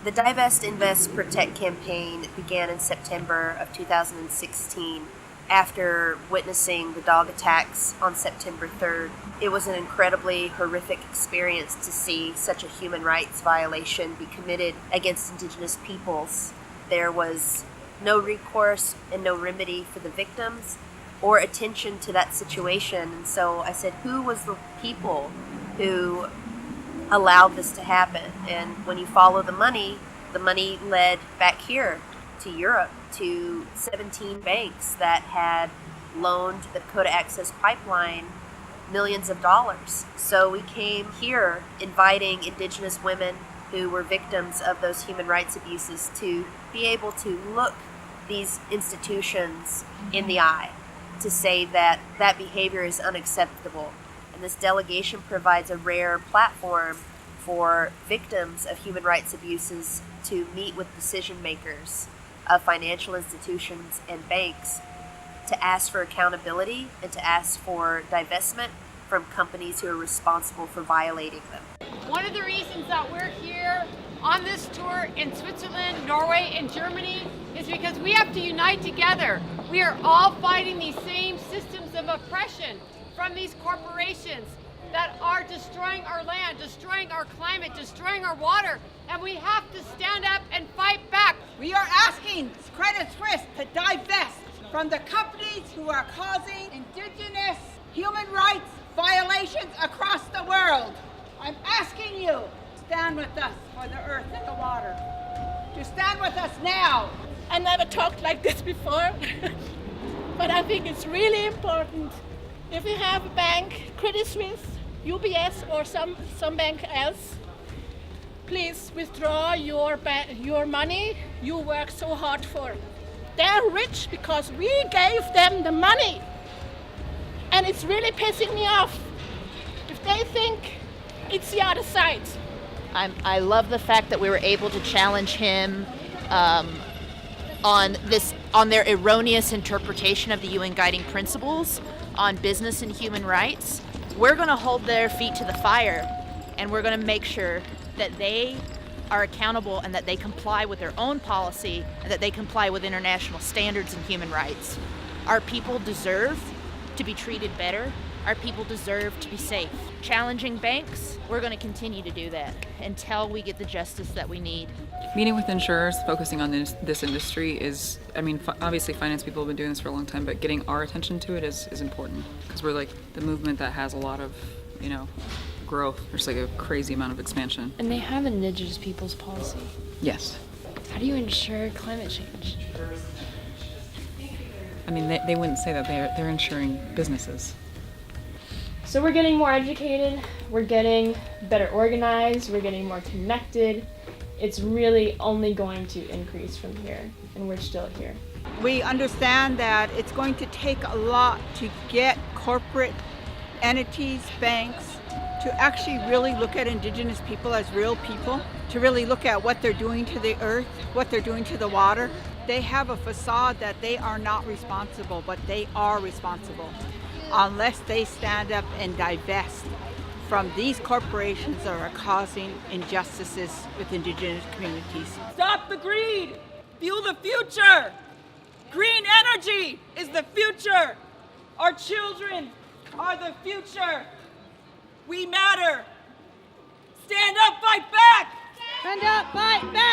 The Divest, Invest, Protect campaign began in September of 2016 after witnessing the dog attacks on September 3rd. It was an incredibly horrific experience to see such a human rights violation be committed against Indigenous peoples. There was no recourse and no remedy for the victims or attention to that situation. And so I said, who was the people who allowed this to happen? And when you follow the money led back here to Europe to 17 banks that had loaned the Dakota Access Pipeline millions of dollars. So we came here inviting Indigenous women who were victims of those human rights abuses to be able to look these institutions in the eye, to say that that behavior is unacceptable. And this delegation provides a rare platform for victims of human rights abuses to meet with decision makers of financial institutions and banks to ask for accountability and to ask for divestment from companies who are responsible for violating them. One of the reasons that we're here on this tour in Switzerland, Norway, and Germany is because we have to unite together. We are all fighting these same systems of oppression from these corporations that are destroying our land, destroying our climate, destroying our water, and we have to stand up and fight back. We are asking Credit Suisse to divest from the companies who are causing Indigenous human rights violations across the world. I'm asking you to stand with us for the earth and the water, to stand with us now. I never talked like this before, but I think it's really important. If you have a bank, Credit Suisse, UBS, or some bank else, please withdraw your money you work so hard for. They're rich because we gave them the money. And it's really pissing me off if they think it's the other side. I love the fact that we were able to challenge him on their erroneous interpretation of the UN Guiding Principles on business and human rights. We're going to hold their feet to the fire, and we're going to make sure that they are accountable and that they comply with their own policy and that they comply with international standards and human rights. Our people deserve to be treated better. Our people deserve to be safe. Challenging banks, we're going to continue to do that until we get the justice that we need. Meeting with insurers, focusing on this industry is, obviously finance people have been doing this for a long time, but getting our attention to it is important because we're like the movement that has a lot of, growth. There's like a crazy amount of expansion. And they have Indigenous Peoples policy. Yes. How do you ensure climate change? They wouldn't say that. They're insuring businesses. So we're getting more educated, we're getting better organized, we're getting more connected. It's really only going to increase from here, and we're still here. We understand that it's going to take a lot to get corporate entities, banks, to actually really look at Indigenous people as real people, to really look at what they're doing to the earth, what they're doing to the water. They have a facade that they are not responsible, but they are responsible unless they stand up and divest from these corporations that are causing injustices with Indigenous communities. Stop the greed! Fuel the future! Green energy is the future! Our children are the future! We matter! Stand up, fight back! Stand up, fight back!